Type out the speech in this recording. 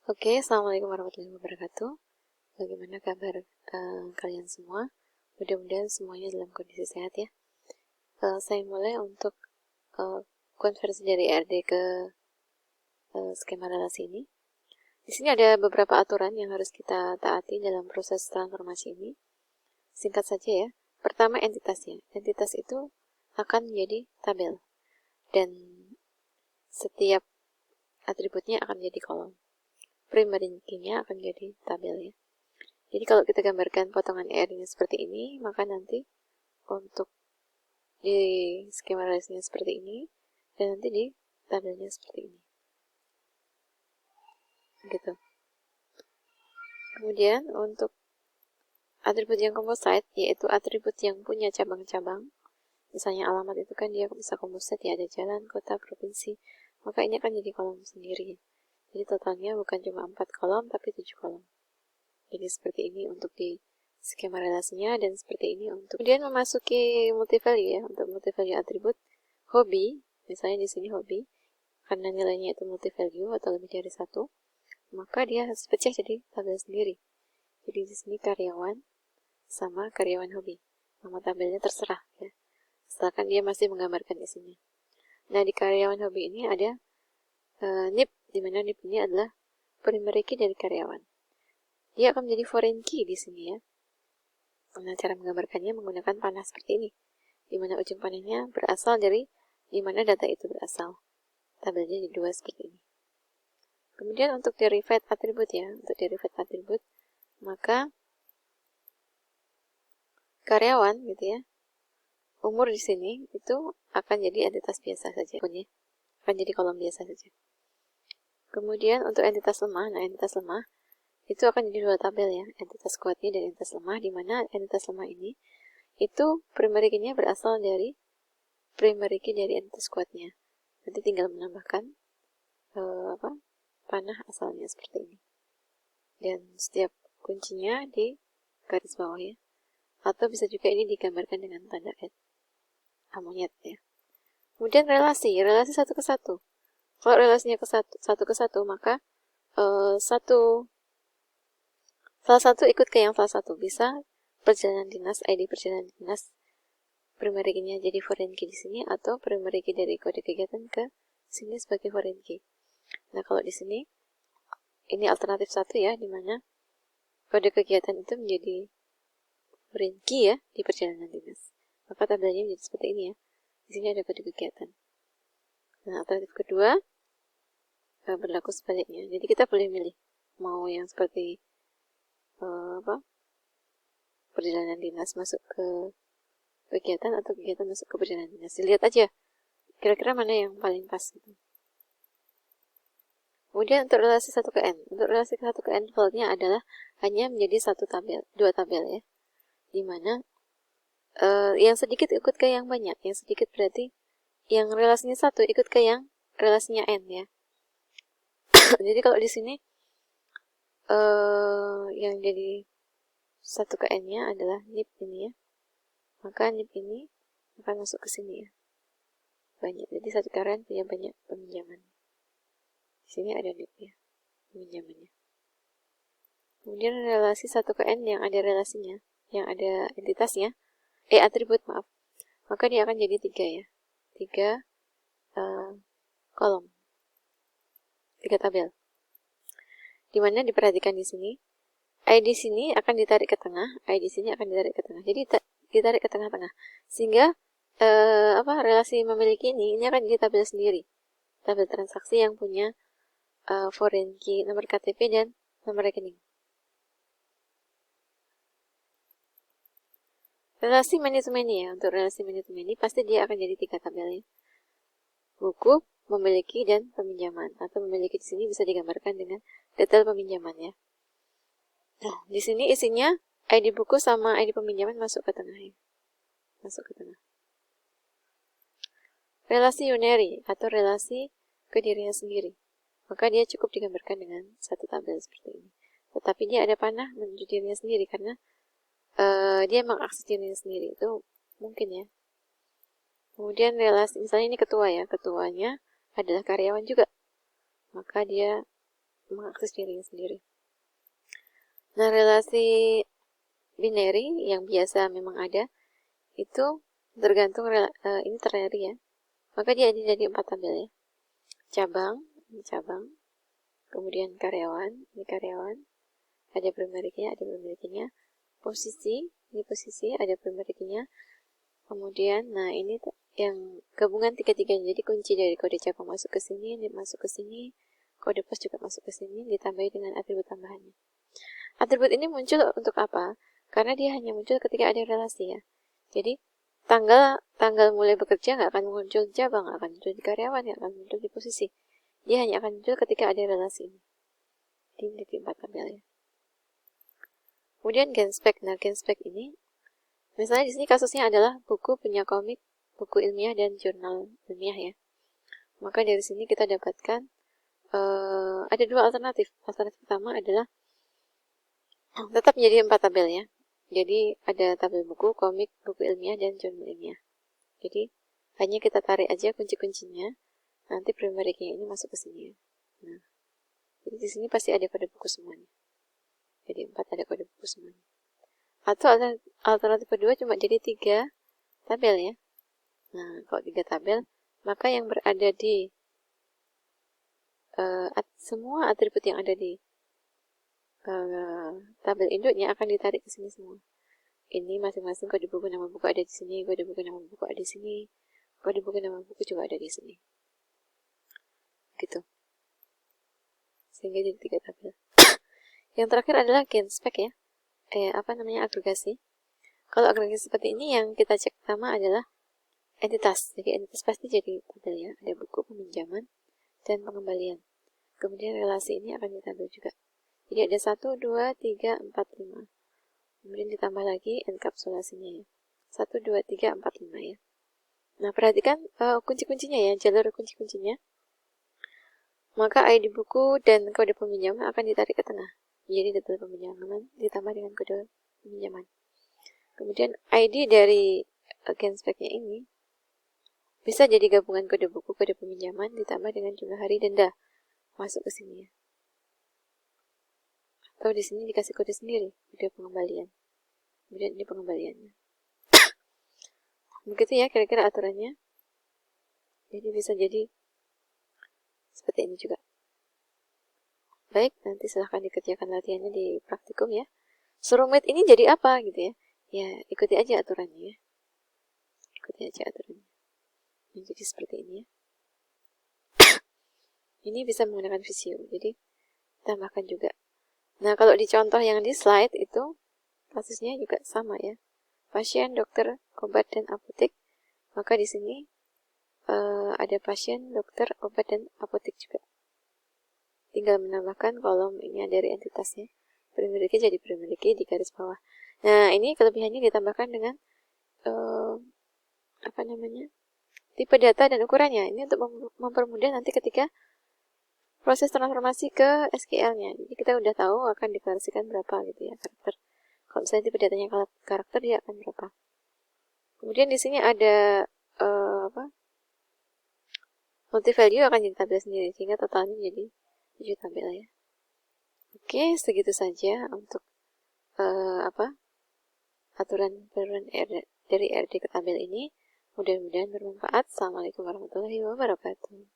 Oke, assalamualaikum warahmatullahi wabarakatuh. Bagaimana kabar kalian semua? Mudah-mudahan semuanya dalam kondisi sehat ya. Saya mulai untuk konversi dari RD ke skema relasi ini. Di sini ada beberapa aturan yang harus kita taati dalam proses transformasi ini. Singkat saja ya. Pertama, entitasnya. Entitas itu akan menjadi tabel dan setiap atributnya akan menjadi kolom. Primary key-nya akan jadi tabel ya. Jadi kalau kita gambarkan potongan R-nya seperti ini, maka nanti untuk di skema relasinya seperti ini, dan nanti di tabelnya seperti ini. Gitu. Kemudian untuk atribut yang composite, yaitu atribut yang punya cabang-cabang. Misalnya alamat itu kan dia bisa composite ya, ada jalan, kota, provinsi. Maka ini akan jadi kolom sendiri. Jadi totalnya bukan cuma 4 kolom, tapi 7 kolom. Jadi seperti ini untuk di skema relasinya, dan seperti ini untuk kemudian memasuki multi-value ya. Untuk multi-value atribut hobi, misalnya di sini hobi, karena nilainya itu multi-value atau lebih dari 1, maka dia harus pecah jadi tabel sendiri. Jadi di sini karyawan sama karyawan hobi. Nama tabelnya terserah ya, asalkan dia masih menggambarkan isinya. Nah, di karyawan hobi ini ada NIP, di mana NIP ini adalah primary key dari karyawan. Dia akan menjadi foreign key di sini ya. Nah, cara menggambarkannya menggunakan panah seperti ini, di mana ujung panahnya berasal dari di mana data itu berasal. Tabelnya di 2 seperti ini. Kemudian untuk derivate atribut ya, untuk derivate atribut, maka karyawan gitu ya, umur di sini itu akan jadi entitas biasa saja, akan jadi kolom biasa saja. Kemudian untuk entitas lemah, nah entitas lemah itu akan jadi 2 tabel ya, entitas kuatnya dan entitas lemah, di mana entitas lemah ini itu primary key-nya berasal dari primary key dari entitas kuatnya. Nanti tinggal menambahkan panah asalnya seperti ini. Dan setiap kuncinya di garis bawah ya. Atau bisa juga ini digambarkan dengan tanda monyet ya. Kemudian relasi satu ke satu. Kalau relasinya satu ke satu, maka salah satu ikut ke yang salah satu. Bisa perjalanan dinas, ID perjalanan dinas, primary key-nya jadi foreign key di sini, atau primary key dari kode kegiatan ke sini sebagai foreign key. Nah, kalau di sini ini alternatif 1 ya, dimana kode kegiatan itu menjadi foreign key ya di perjalanan dinas. Maka tabelnya menjadi seperti ini ya. Di sini ada kode kegiatan. Nah, alternatif kedua berlaku sebaliknya. Jadi kita boleh milih mau yang seperti perjalanan dinas masuk ke kegiatan atau kegiatan masuk ke perjalanan dinas. Dilihat aja kira-kira mana yang paling pas gitu. Kemudian untuk relasi 1 ke n. Untuk relasi 1 ke n defaultnya adalah hanya menjadi 2 tabel ya. Dimana yang sedikit ikut ke yang banyak. Yang sedikit berarti yang relasinya 1 ikut ke yang relasinya n ya. Jadi kalau di sini yang jadi 1 ke n-nya adalah NIP ini ya. Maka NIP ini akan masuk ke sini ya. Banyak. Jadi 1 ke n punya banyak peminjaman. Di sini ada NIP ya, peminjamannya. Kemudian relasi 1 ke n yang ada relasinya, yang ada entitasnya, atribut maaf. Maka dia akan jadi 3 ya. 3 kolom. 3 tabel. Dimana diperhatikan di sini, ID sini akan ditarik ke tengah, ID sini akan ditarik ke tengah. Jadi ditarik ke tengah-tengah. Sehingga relasi memiliki ini akan jadi tabel sendiri. Tabel transaksi yang punya foreign key, nomor KTP dan nomor rekening. Relasi many to many ya. Untuk relasi many to many pasti dia akan jadi 3 tabelnya. Buku, memiliki, dan peminjaman. Atau memiliki di sini bisa digambarkan dengan detail peminjaman ya. Nah, di sini isinya ID buku sama ID peminjaman masuk ke tengah ya. Masuk ke tengah. Relasi unary atau relasi ke dirinya sendiri. Maka dia cukup digambarkan dengan 1 tabel seperti ini. Tetapi dia ada panah menuju dirinya sendiri karena dia mengakses dirinya sendiri. Itu mungkin ya. Kemudian relasi, misalnya ini ketua ya. Ketuanya adalah karyawan juga. Maka dia mengakses dirinya sendiri. Nah, relasi binary yang biasa memang ada itu tergantung ini ternary ya. Maka dia ada jadi 4 tabel ya. Cabang, ini cabang. Kemudian karyawan, ini karyawan. Ada primeriknya, ada primeriknya. Posisi, ini posisi, ada primeriknya. Kemudian, nah ini yang gabungan tiga-tiganya. Jadi kunci dari kode cabang masuk ke sini, masuk ke sini. Kode pos juga masuk ke sini, ditambahi dengan atribut tambahannya. Atribut ini muncul untuk apa? Karena dia hanya muncul ketika ada relasi ya. Jadi tanggal mulai bekerja nggak akan muncul di cabang, nggak akan muncul di karyawan, nggak akan muncul di posisi. Dia hanya akan muncul ketika ada relasi ini. Ini di 4 tabel ya. Kemudian genspek. Nah, genspek ini, misalnya di sini kasusnya adalah buku punya komik, buku ilmiah dan jurnal ilmiah ya. Maka dari sini kita dapatkan ada 2 alternatif. Alternatif pertama adalah tetap menjadi 4 tabel ya. Jadi ada tabel buku, komik, buku ilmiah, dan jurnal ilmiah. Jadi hanya kita tarik aja kunci-kuncinya, nanti primary key ini masuk ke sini ya. Nah, jadi di sini pasti ada kode buku semuanya. Jadi 4 ada kode buku semuanya. Atau alternatif kedua cuma jadi 3 tabel ya. Nah, kalau 3 tabel, maka yang berada di semua atribut yang ada di tabel induknya akan ditarik ke sini semua. Ini masing-masing kode buku nama buku ada di sini, kode buku nama buku ada di sini, kode buku nama buku juga ada di sini. Gitu. Sehingga jadi 3 tabel. Yang terakhir adalah genspek ya. Agregasi. Kalau agregasi seperti ini yang kita cek pertama adalah entitas. Jadi entitas pasti jadi tabel ya. Ada buku, peminjaman, dan pengembalian. Kemudian relasi ini akan ditabel juga. Jadi ada 1, 2, 3, 4, 5. Kemudian ditambah lagi enkapsulasinya ya. 1, 2, 3, 4, 5 ya. Nah, perhatikan kunci-kuncinya ya, jalur kunci-kuncinya. Maka ID buku dan kode peminjaman akan ditarik ke tengah. Jadi detail peminjaman ditambah dengan kode peminjaman. Kemudian ID dari genspeknya ini bisa jadi gabungan kode buku, kode peminjaman ditambah dengan jumlah hari denda masuk ke sini ya. Atau di sini dikasih kode sendiri, kode pengembalian. Kemudian ini pengembaliannya. Begitu ya kira-kira aturannya. Jadi bisa jadi seperti ini juga. Baik, nanti silahkan dikerjakan latihannya di praktikum ya. Surumit ini jadi apa gitu ya. Ya, ikuti aja aturannya ya. Ikuti aja aturannya. Jadi seperti ini ya. Ini bisa menggunakan Visio. Jadi, tambahkan juga. Nah, kalau di contoh yang di slide itu, kasusnya juga sama ya. Pasien, dokter, obat, dan apotek. Maka di sini ada pasien, dokter, obat, dan apotek juga. Tinggal menambahkan kolom ini dari entitasnya. Primary key jadi primary key di garis bawah. Nah, ini kelebihannya ditambahkan dengan tipe data dan ukurannya. Ini untuk mempermudah nanti ketika proses transformasi ke SQL-nya. Jadi kita udah tahu akan deklarasikan berapa gitu ya karakter. Kalau misalnya tipe datanya karakter, dia akan berapa. Kemudian di sini ada multi value akan jadi tabel sendiri, sehingga totalnya jadi 7 tabel ya. Oke, segitu saja untuk aturan dari RD ke tabel ini. Mudah-mudahan bermanfaat. Assalamualaikum warahmatullahi wabarakatuh.